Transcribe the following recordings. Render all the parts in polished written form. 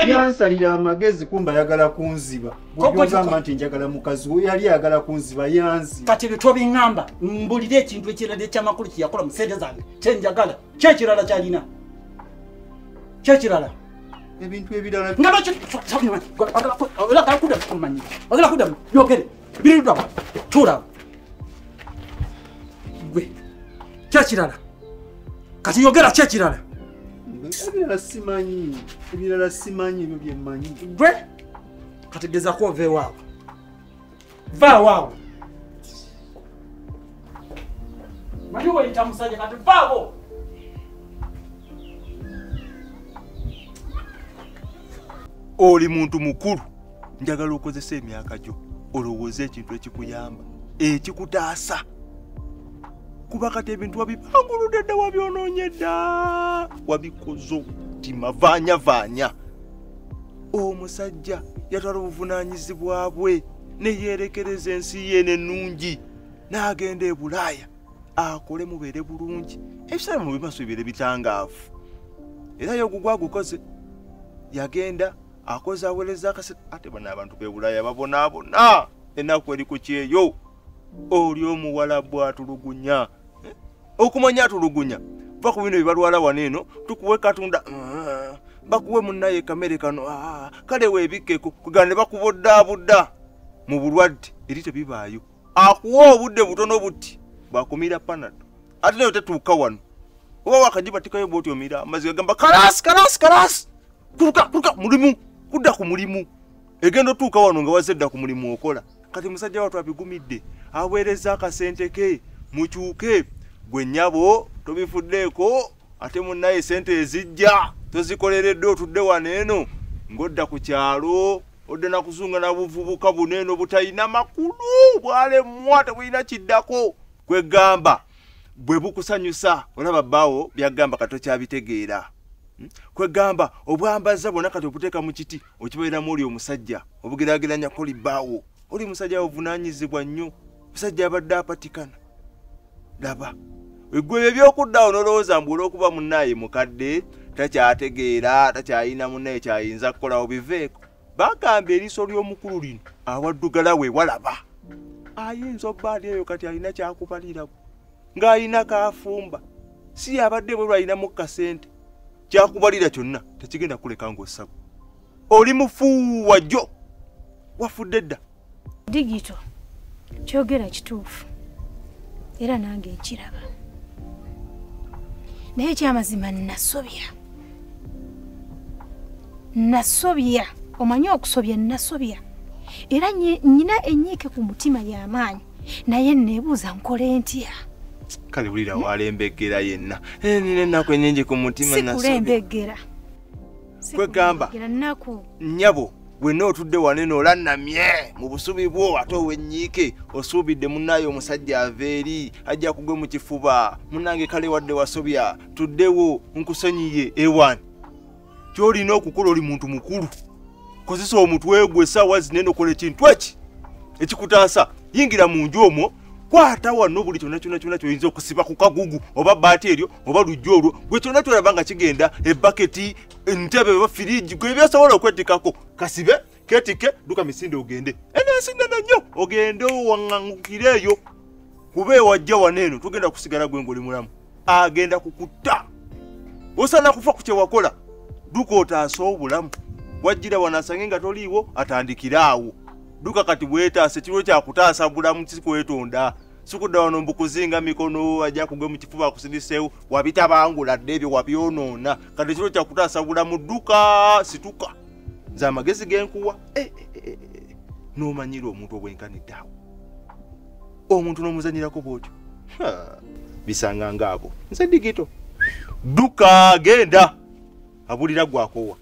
Yansalira amagezi kumba yagala kunziba. Bw'ogamba nti njagala mukazi we yali yagala kunziba yanzi. Kati bitobi ngamba mbulire ekintu ekirala ky'amakulu kiyakola mu ssente zange kyenjagala kyekirala kyalina kyekirala ebintu ebirala ngaba ogala kuda yogere biridwa tura gwe kyekirala kati yogera kyekirala ebirala simanyi ebyo bye mmanyi gwe kategeza ko vewa va wao mali wayita musajja kati vabo oli muntu mukulu njagala okozesa emyaka gyo olowooza ekintu ekikuyamba ekikutaasa kuba kati ebintu wabipanguludde dda wabyonoonye dda wabikozo timavaanyavaanya omusajja yatwala obuvunaanyizibwa bwe ne yeerekereza ensi ye n'ennungi n'agenda e Bulaaya akole mubeere bulungi ebiseera mu bimaso bibeere bitangaavu era yogugwa agukoze yagenda akoze aweereza akasente ate bano abantu b'e Bulaaya babonaabona ennaku eri ku kyeyo oli omuwala bw'atulugunya okumanya atulugunya va ku bino bibalwala wano eno tukuwe katunda bakuwe munnaye kamere kano kale weebikkeko kugana ne bakuboddabudda mu bulwadde eri tebibaayo akuwa obudde butono buti bwakumira panado ate nayo tetuuka wano oba wakagibatikayo bwoti omira amazzi gagamba kalasi kuruka mulimu kudda ku mulimu egenda otuuka wano nga wazedda ku mulimu okola kati musajja watu abigumidde aweereza akasente ke mukyuke gwe nnyabo tobifuddeeko ate munnaye sente ezijja tozikoleredde otudde wano eno ng'odda ku kyalo odde nakuzunga na buvubuka buneeno butalina makulu bwalemwa tebulina kiddako kwegamba bwe bukusanyusa olaba bbaawo byagamba kati okyabitegeera kwegamba obwambaza bwonna kati obuteeka mu kiti okibeeramu oli omusajja obugeraageranya koli bbaawo oli musajja obuvunaanyizibwa nnyo musajja abadde apatikana laba egwe ebyokuddawo nolowooza mbu olw'okuba munnaye mukadde takyategeera takyayina munnaye kyayinza kukolawo biveeko bagamba eriiso ly'omukulu lino awaddugala we walaba ayinza obbaali eyo kati alina kyakubalirawo ng'alina kaafumba si abadde bwe lwalinamu kasente kyakubalira kyonna tekigenda kuleka ng'ossabu oli mufuuwa jjo wafudde dda digito kyogera kituufu era nange nkiraba naye ekyamazima nasobya omanyi okusobya nasobya era nyina enyiike ku mutima y'amaanyi naye neebuuza nkole ntya kale bulira walembegera yenna nina ennaku ennyingi ku mutima sikulembegera kwegamba nnyabo wenna otudde waneno olannamye mu busubi bwo ate ow'ennyiike osuubidde munnaye omusajja ava eri ajja kugwe mu kifuba munnange kale wadde wasobya tuddewo nkusonyiye ewani kyolina okukola oli muntu mukulu kozesa omutwe gwe essaawa zinene okola ekintu eki ekikutaasa yingira mu nju omwo kwata wano buli kyonna kyoyinza okusiba ku kagugu oba baati eryo oba lujjo olwo gwe kyonna kyolaba nga kigenda ebbaketi entebe oba firiji gwe byasobola okwetikako kasibe ketike duka misinde ogende eneesindana nnyo ogende waŋŋangukire eyo kuba ewajja waneeno tugenda kusigala gwe ng'oli mulamu agenda kukutta osana kufa ku kyewakola duka otaasa obulamu wajjira wanasange nga toliiwo atandikire awo duka kati bwetaase kirwo kyakutaasa bulamu kikwetonda sikudda wano mbukuzinga mikono ajja kugwe mu kifuba akusidiseewo wabitabangula dde ebyo wabyonoona kati kirwo kyakutaasa bulamu duka situka nze amagezi genkuwa n'omanyira omuntu obwenkanidde awo omuntu n'omuzanyirako bwotyo bisanga ngaabo nze digito duka genda abulira gwakowa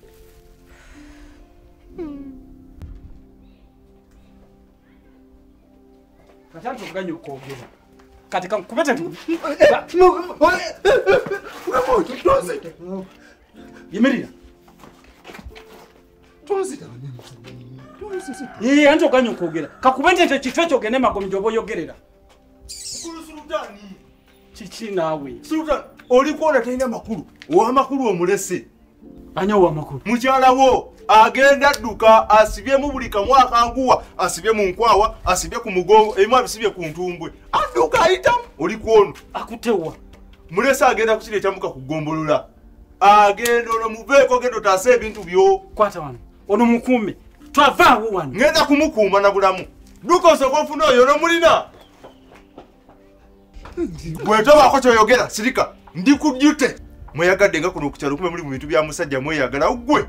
Katanto kuganyo kwogera. Kati kankubete tu. Yemerira. Anto kuganyo kwogera. Kakubete kifecho gene magomjo boyogerera. Sultani. Chichi nawe. Sultan, oli kuona talina makulu. Wa makulu omulese. Anyo wa makulu. Mukyala wo agenda adduka asibye mu buli kamu akanguwa, asibye mu nkwawa, asibye ku mugongo, ebimu abisibye ku ntumbwe. Adduka ayitamu oli kwono. Akutewa. Mulesa agenda kukireeta muka kugombolola. Agenda ono muveeko gendo taase ebintu byo. Kwata wano. Ono mukume. Twavaawo wano. Ngenda kumukuuma na bulamu. Duka osooka ofuna oyo ono mulina. Bwetobaako kyoyogera sirika ndi kudyute. Mweyagadde nga kuno okukyalo kume muli mu bintu bya musajja mweyagala ggwe.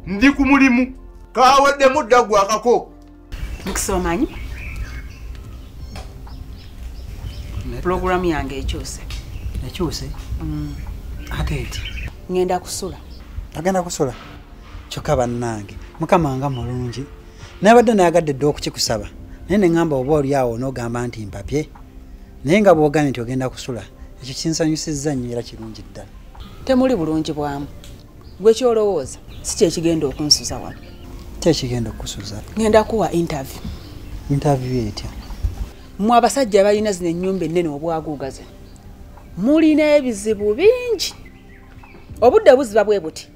Ndi ku mulimu. Kawaddemu ddagwa akako. Mukisomanyi? Programu yange ekyuse. Ekyuse? Ate eti? Ngenda kusula. Agenda kusula? Kyokka bannange. Mukama nga mulungi. Nabadde nayagadde dda okukikusaba. Naye ne ngamba oba oli awo n'ogamba nti mpapye. Naye nga bw'ogambye nti ogenda kusula. Ekyo kinsanyusizza nnyo era kirungi ddala. Temuli bulungi bwamu. Gwe kyolowooza si kye kigenda okunsuza wano. Kyekigenda okusuza. Ngenda kuwa interview. Interview etya? Mmwe abasajja abalina zino ennyumba ennene obwaguugaze. Mulina ebizibu bingi. Obudde buziba bwe buti.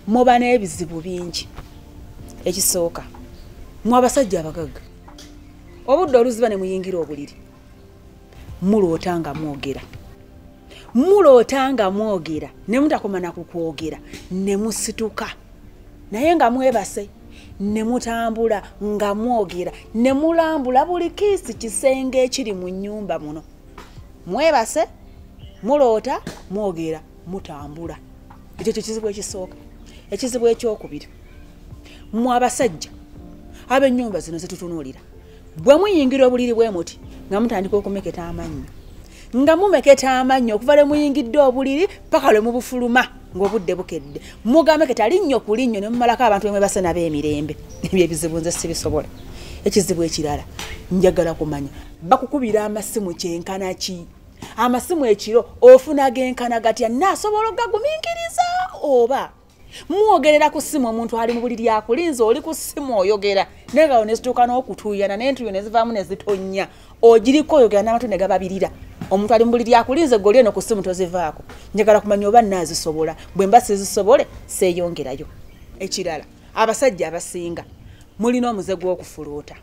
Muba n'ebizibu bingi. Ekisooka. Mmwe abasajja abagagga. Obudde oluziba ne muyingira obuliri. Muloota nga mwogera. Muloota nga mwogera. Ne mutakomana kukwogera. Ne musituka. Naye nga mwebase. Ne mutambula nga mwogera. Ne mulambula buli kiisi kisenge ekiri mu nnyumba muno. Mwebase. Muloota mwogera. Mutambula. Ekyo kizibu ekisooka. Ekizibu ekyokubiri. Mmwe abasajja ab'ennyumba zino zitutunuulira. Bwe muyingira obuliri bwe muti nga mutandika okumeketa amannyo. Nga mumeketa amannyo okuva lwe muyingidde obuliri paka lwe mubufuluma ng'obudde bukedde. Mugameketa linnyo ku linnyo ne mumalako abantu bemwe base n'ab'emirembe. Ebyo ebizibu nze sibisobola. Ekizibu ekirala njagala kumanya bakukubira amasimu kyenkana ki? Amasimu ekiro ofuna genkana gatya naasobola okugagumingiriza oba muogerera ku simu omuntu ali mu buliri akulinze oli ku simu oyogera nenga onesituka n'okutuyana n'entuyo ne zivaamu ne zitonya ogiriko oyogera n'amatu ne gababirira omuntu ali mu buliri akulinze goli eno ku simu tozivaako njagala kumanya oba naazisobola bwe mba sizisobole seeyongerayo. Ekirala abasajja abasinga mulina omuze gw'okufuluuta.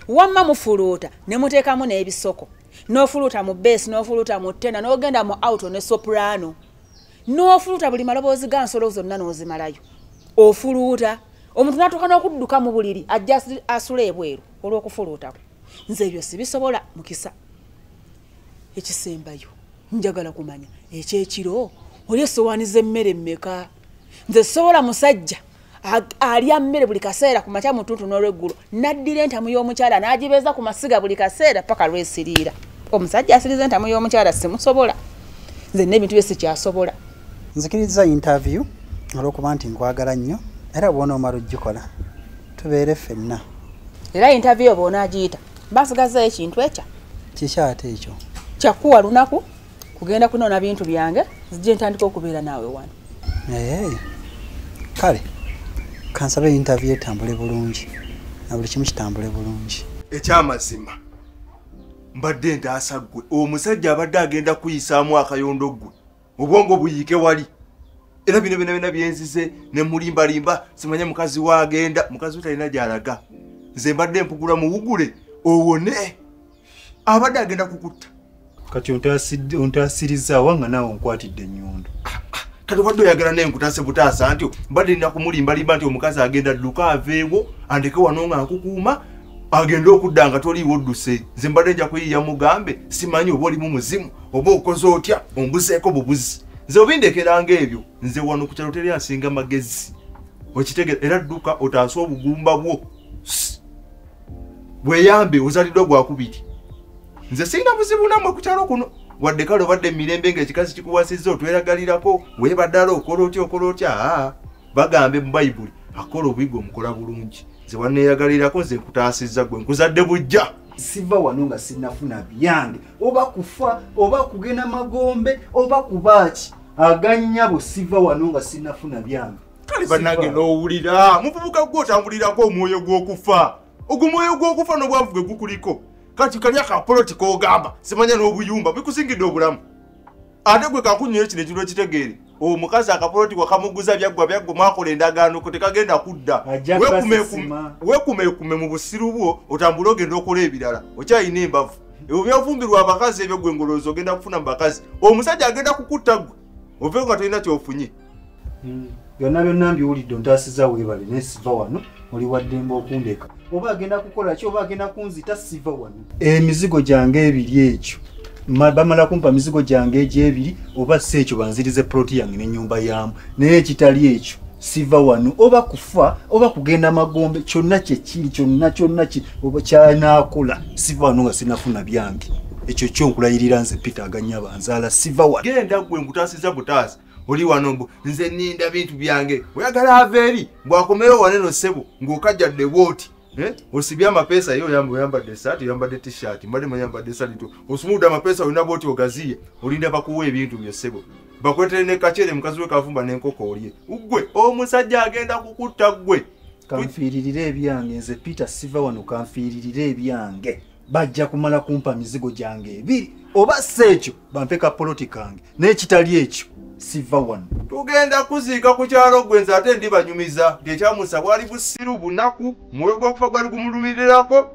Wamma mufuluuta ne muteekamu n'ebisoko n'ofuluuta mu bass n'ofuluuta mu tenor n'ogenda mu alto ne soprano. N'ofuluuta buli maloboozi ga nsolo zonna n'ozimalayo. Ofuluuta omuntu n'atuuka n'okudduka mu buliri ajja asula ebweru olw'okufuluutako. Nze ebyo sibisobola mukisa. Ekisembayo njagala kumanya ekyekiro oli essowaani z'emmere mmeka? Nze sobola musajja alya mmere buli kaseera ku makya mutuntu n'olweggulo naddira entamu y'omukyala n'agibeeza ku masiga buli kaseera paka lwesiriira. Omusajja asiriza entamu y'omukyala simusobola. Nze n'ebintu bye sikyasobola. Nzikiriza interview olw'okuba nti nkwagala nnyo era bw'ona omala ogikola tubeere ffenna. Era interview oba onaagiyita basigazayo ekintu ekya. Kiki ate ekyo? Kyakuwa lunaku kugenda kunoona bintu byange zijje ntandika okubeera naawe wano. Kale kansabe interview etambule bulungi na buli kimu kitambule bulungi. Ekyamazima mbadde ntaasa ggwe omusajja abadde agenda kuyisaamu akayondo ggwe obwongo buyiike wali era bino byonna byenzize ne mulimbalimba simanye mukazi waagenda mukazi utalina gy'alaga nze mbadde mpugula muwugule owone abadde agenda kukutta. Kati ontaasiriza wanga naawe nkwatidde ennyondo. Kati wadde oyagala naye nkutaase butaasa nti mbadde nina kumulimbalimba nti omukazi agenda dduka aveewo andeke wano nga nkukuuma agenda okudda nga toliiwo odduse. Nze mbadde nja kuyiiya mugambe simanyi oba olimu muzimu oba okoze otya ombuseeko bubuzi. Nze obindekeranga ebyo nze wano ku kyalo teri asinga magezi okitegera era dduka otaase obugumba bwo bweyambe ozaliddwa gwakubiri. Nze sirina buzibu namwe ku kyalo kuno wadde kale obadde emirembe ng'ekikazi kikuwasizza otweragalirako weebaddala okola otya bagambe mu bayibuli akola obuyigga omukola bulungi. Nze wanneeyagalirako nze nkutaasizza gwe nkuzadde bujja. Siva wano nga sinnafuna byange oba kufa oba kugenda magombe oba kubaaki agannyabo siva wano nga sinnafuna byange. Kale bannange n'owulira muvubuka gw'otambulirako omwoyo gw'okufa ogwo mwoyo gw'okufa n'obwavu gwe gukuliko. Kati kali akapoloti k'ogamba simanya n'obuyumba bikusingidde obulamu ate gwe kakunyoyo kino ekiro ekitegeere omukazi akapoloti wakamuguza byaggwa mwakola endagaano ko tekagenda kudda. Weekume mu busiru bwo otambule ogenda okola ebirala. Okyayina embavu. Ebyo byafumbirwa abakazi ebyo gwe ngoloozi ogenda kufuna mu bakazi. Omusajja agenda kukutta gwe. Ove nga tolina kyofunye. Byonna mbiwulidde ontaasiza weebale nesiva wano oli waddembe okundeka. Oba agenda kukola ki oba agenda kunzita siva wano. Emizigo gyange ebiri ekyo. Bamala kumpa mizigo gyange egy'ebiri oba si ekyo banzirize ploti yange n'ennyumba yamu. Naye ekitali ekyo siva wano oba kufa oba kugenda magombe kyonna kyekiri kyonna oba kyanaakola siva wano nga sinafuna byange. Ekyo kyonkulayirira nze Peter aganya banzaala siva wano. Genda gwe nkutaasiza butaasa. Oli wano nze ninda bintu byange. Oyagala aveeri bwakomeyo waneno ssebo ng'okajjadde bwoti. Osibya amapesa yo yambadde essaati yambadde t-shirt mbadde mayambadde salito osumuda amapesa olina bwoti ogaziye olinda bakuwa ebintu byo ssebo bakwetere ne kacere mukazi we kafumba n'enkoko olye ggwe omusajja agenda kukutta ggwe kanfiiririre ebyange nze Peter siva wano kanfiiririre ebyange bajja kumala kumpa mizigo gyange ebiri oba si ekyo bampe kapoloti kange n'ekitali ekyo siva wano. Tugenda kuziika ku kyalo gwe nze ate ndibanyumiza ng'ekyamusa bwali busiru bunaku mwoyo gw'okufa gwali gumulumirirako.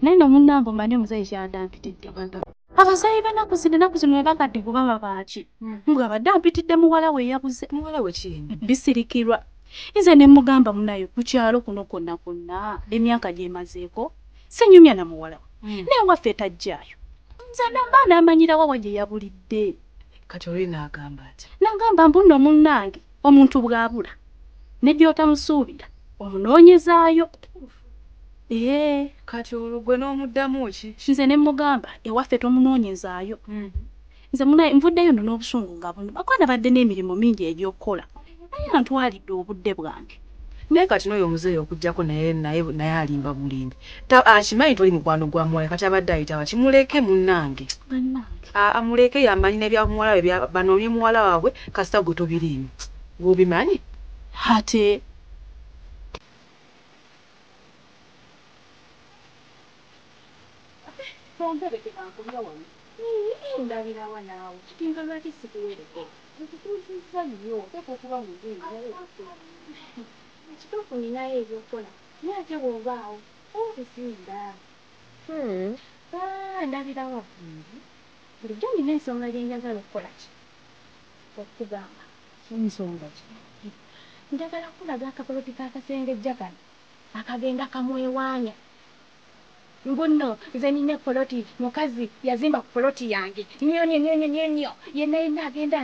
Neno munango mani omuzayi kyandampitidde. Abazayi b'ennaku zino webagadde kuba baaki. Ng'abadde ampitidde muwala we yabuze. Muwala we ki? Bisirikirwa. Nze ne mugamba munayo ku kyalo kuno kwonna emyaka gyemazeeko senyumya na muwala we. Naye waffe tajjaayo. Nze namba n'amanyirawo wa gye yabulidde. Kati oli n'agamba ati? N'agamba mbuno munnange omuntu bw'abula ne gy'otamusuubira omunoonyezaayo. Kati olugwe n'omuddamu ki? Nze ne mugamba ewaffe tomunoonyezaayo. Nze munaye nvuddeyo nno n'obusungu nga buno bakwana badde n'emirimu mingi egy'okukola naye antwalidde obudde bwange. Naye kati n'oyo omuzeeyi okuggyako naye alimba bulimbi. Akimanyi toli mukwano gwa muwala kati abadde ayitaba kimuleke munnange. Amuleke yamanyi n'ebya muwala we banoonye muwala waabwe kasita gwe tobiriimu. Gw'obimanyi? Ate ndabirawa naawe kitinga lwaki sikuwereko ntutuusiza nnyo oteeka okuba ekituufu ninayo ebyokukola naye ate bw'obaawo obisinda ndabirawa bulijjo nina ensonga gye njagala okukola ki okugamba ensonga ki njagala kulaga akapoloti k'akasengejja kano akagenda kamwewaanya. Mbuno nze nina poloti mukazi yazimba ku poloti yange nnyo yenna agenda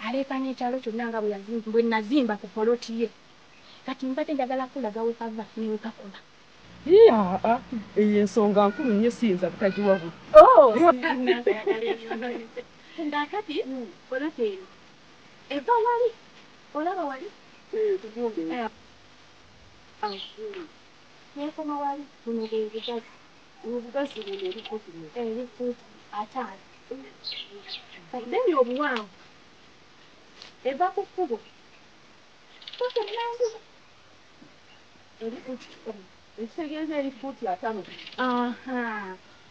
aleekanya ekyalo kyonna nga bwe nazimba ku poloti ye kati mbadde njagala kulaga wekava newekakoma. Eyo ensonga nkulu nnyo siyinza butagiwabu. Ngakati poloti eyo eva wali olaba wali nekoma wali bunogeezigazi ubugazi erifuuti ataano then obuwanvu eva ku kkubo Ekitegeeza erifuuti ataano.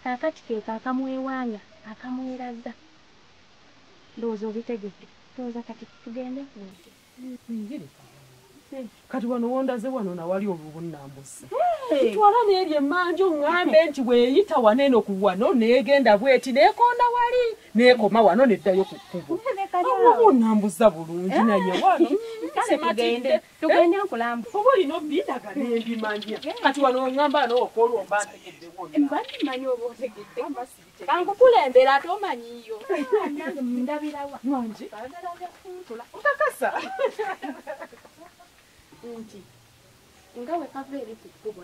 Kaakati keeko akamwewaanya akamweraza ndowooza obitegedde ndowooza kati tugende Kati wano wondaze wano nawali obubunnambuzi. Twala n'eri emmanju ŋŋambe nti weeyita wano eno ku wano neegenda bweti neekonda wali neekoma wano neddayo ku kkubo. kaliawo. Nambuza bulungi naye wano. Tugende nkulamba. Oba olina obbidaga n'embimanya. Kati wano ngamba n'okolwa omba ntegeddewo. Mbadde manyi oba otegedde. Kankukulembera ate omanyiyo. Nange ndabirawa. Wangi. Baagala bya kuntula. Okakasa. Nti nga we kava eri ku kkubo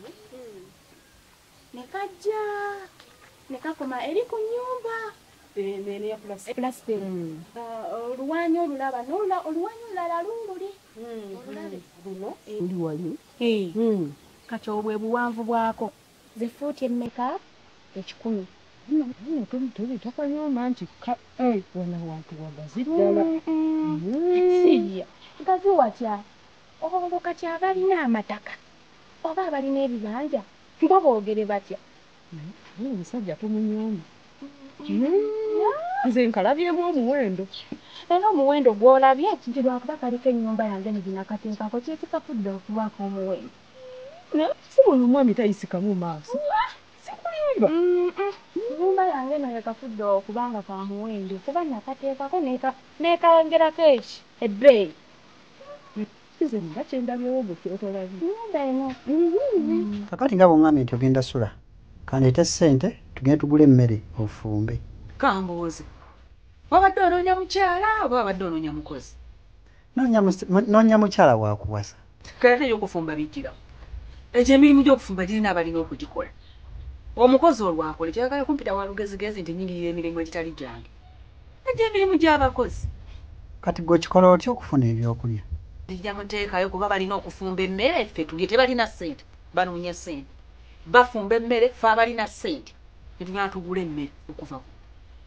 ne kajja ne kakoma eri ku nnyumba Neya plastic oluwanyi olulaba oluwanyi olulala lululi olulabe luno luli wali kati obwe buwanvu bwako ze fuuti emmeka 10 takanyoma nti wana wantu wagazi ddala siya gazi watya olwo kati abalina amataka oba abalina ebibanja mbo boogere batya omusajja tumunyoma nze nkalabyemu omuwendo era omuwendo gw'olabye kijja lwakuba kaliko ennyumba yange neginakateekako kyekikafudde okubako omuwendo si buli omwami tayisikamu maaso sikulimba ennyumba yange nayo ekafudde okubanga ka muwendo kuba nakateekako nekangerako eki ebbeeyi kize nga kyendabyewo bukyotolabye ennyumba eno kakati nga bwongambye nti ogenda sula kandeete ssente tugende tugule emmere ofumbe. Kambuuze wabadde onoonya mukyala oba wabadde onoonya mukozi? Noonya mukyala wakuwasa. Kale y'okufumba bijjiramu ekyo emirimu gy'okufumba girina abalina okugikola. Omukozi olwakola kyagala kumpita wa lugezigezi nti nnyingirira emirimu egitali gyange egyo emirimu gy'abakozi. Kati gwe okikola otya okufuna ebyokulya? Dijja muteekayo kuba balina okufumba emmere ffe tulye tebalina ssente banoonya ssente bafumba emmere ffe abalina ssente netugenda tugula emmere okuvako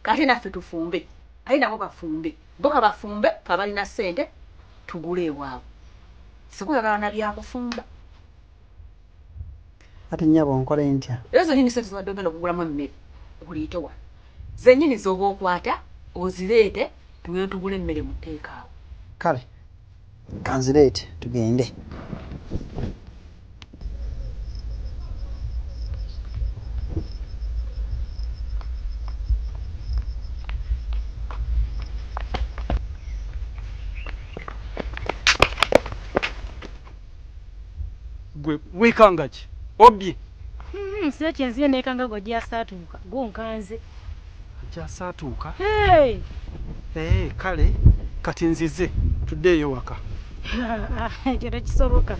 kati naffe tufumbe ali nabo bafumbe boka bafumbe ffe abalina ssente tugule ewaabwe sikuyagala na byakufumba. Ate nnyabo nkole ntya? Era zennyini ssente zibadde ogenda okugulamu emmere okuliite wano zennyini z'oba okwata ozireete tugende tugule emmere muteekaawo. Kale kanzireete tugende. Gwe wekangaki obye sio kyenziye nekanga gojja saatuuka gonkanze jasaatuuka hey kale kati nzize tuddeeyo waka ekyo kisoboka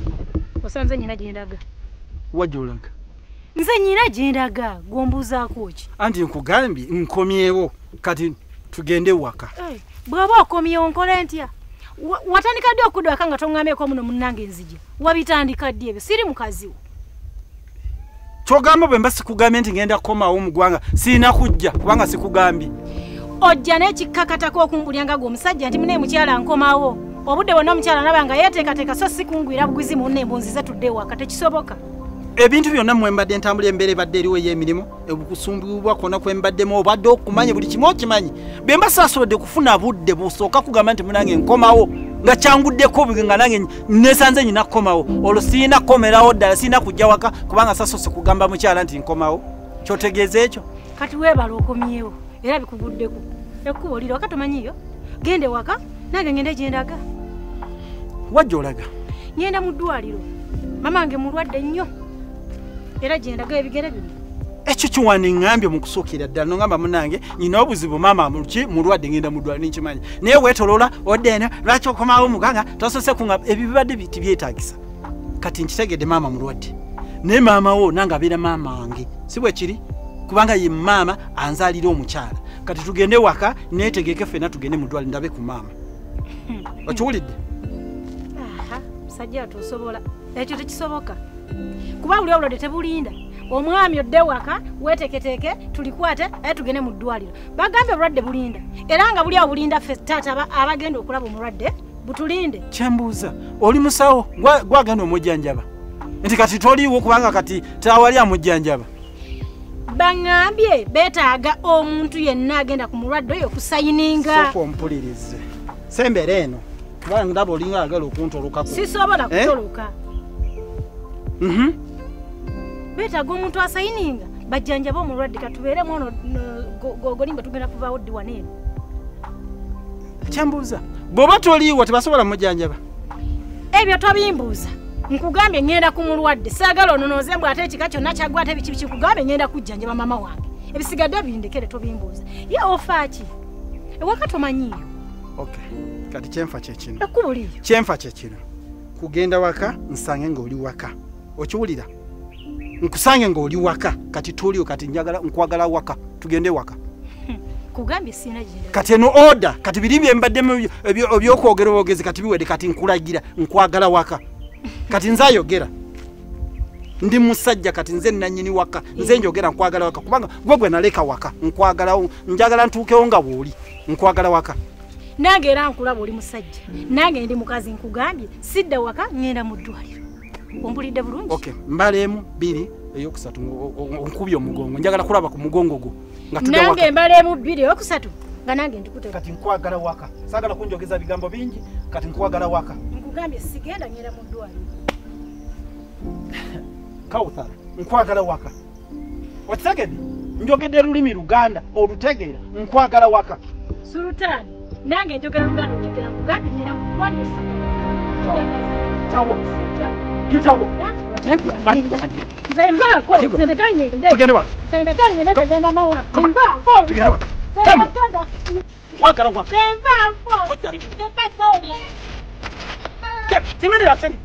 osanze nyina gyendaga wajolaga nze nyina gyendaga gombuzaako ki anti nkugambye nkomyewo kati tugende waka bw'oba okomyewo nkole ntya watandika ddi okudwaka nga toŋŋambyeko muno munnange enzija wabitandika ddi ebyo siri mukaziwo kyogamba bwe mba sikugambye nti ngenda kukomawo mu ggwanga sirina kujja kubanga sikugambye ojja n'ekikkakatako okumbulyanga gwe omusajja nti munaye mukyala nkomawo obudde bwonna omukyala naba nga yeeteekateeka so sikungwira buguzi munne embunzize tudde ewaka tekisoboka ebintu byonna mwe mbadde ntambula embeera ebadde eriwo ey'emirimu okusumbibwa kwonna kwe mbaddemu obadde okumanya buli kimu okimanyi bwe mba saasobodde kufuna budde busooka kugamba nti munange nkomawo nga kyanguddeko nga nange nesanze nyina kukomawo olwo sirina kukomerawo ddala sirina kujja waka kubanga saasoose kugamba mukyala nti nkomawo kyotegeeza ekyo kati weebala okomyewo era bikuguddeko ekkubo liri waka tomanyiyo gende waka nange ngende gyendaga wajja olaga ngenda mu ddwaliro mamange mulwadde nnyo era gyendaga ebigere bino ekyo kiwandiŋŋambye mu kusuukira ddala nongamba munange nyina obuzibu maama muki mulwadde ngenda mu ddwaliro ninkimanya naye weetoloola odde eno lwaki okomawo muganga tosoose kuŋŋamba ebyo bibadde tibyetaagisa kati nkitegedde maama mulwadde naye maama wo nange abeera maama wange si bwe kiri kubanga ye maama anzaalira omukyala kati tugende waka neetegeke ffenna tugende mu ddwaliro ndabe ku maama okiwulidde musajja tosobola ekyo tekisoboka kuba buli obulwadde tebulinda omwami odde waka weeteeketeeke tulikwate aye tugende mu ddwaliro bagambye obulwadde bulinda era nga buli awo bulinda ffe taata abagenda okulaba omulwadde butulinde kyembuuza oli musawo gwagenda omujjanjaba nti kati toliiwo kubanga kati tawali amujjanjaba baŋŋambye beetaaga omuntu yenna agenda ku mulwadde oyo okusayininga soka ompulirize sembeera eno kubanga ndaba olinga agala okuntolokako sisobola kutoloka beetaaga omuntu asayininga bajjanjaba omulwadde katubeeremu ono gogolimba tugenda kuvaawo ddi waneeno Kyambuuza bw'oba toliiwo tebasobola mujanjaba. Ebyo tobimbuuza. Nkugambye ngenda ku mulwadde. Saagala ononooze mbw ate ekika kyonna kyaggwa ate biki bikikugambye ngenda kujjanjaba mama wange. Ebisigadde bindekere tobimbuuza. Ye ofa ki? Ewaka tomanyiyo. Okay. Kati kyenfa kye kino. Ekkubuliyo. Kyenfa kye kino. Kugenda waka nsange ng'oli waka. Okiwulira? Nkusange ng'oli waka. Kati tuliyo kati njagala nkwagala waka. Tugende waka. Kugambye sina jinda. Kati eno order. Kati biri byembaddemu ebyokwogera obwogezi kati biwedde kati nkulagira nkwagala waka. Kati nze ayogera. Ndi musajja kati nze nanyini waka. Nze njogera nkwagala waka. Kubanga gwe naleka waka. Nkwagala njagala ntuukewo nga bw'oli. Nkwagala waka. Nange era nkulaba oli musajja. Nange ndi mukazi nkugambye sidda waka ngenda mu ddwaliro. Ompulidde bulungi? Okay, mbaleemu 2 eyokusatu nkubye omugongo. Njagala kulaba ku mugongo gwo. Nga tudda waka. Nange mbaleemu 2 eyokusatu nga nange ndikutera. Kati nkwagala waka. Saagala kunjogeza bigambo bingi. Kati nkwagala waka. Nkugambye sigenda ngenda mu ddwaliro. Kawuthara nkwagala waka. Okitegedde? Njogedde lulimi Luganda olutegeera nkwagala waka. Sultani nange njogera Luganda njogera Luganda ngenda mu ddwaliro. Chawo. Chawo. Zembako, zendekanye. Tugende waka. Zendekanye ndagenda mawa. Zembako. Tugende waka. Zembako. Wagala waka. Zembako. Zembako. Timeni la seni.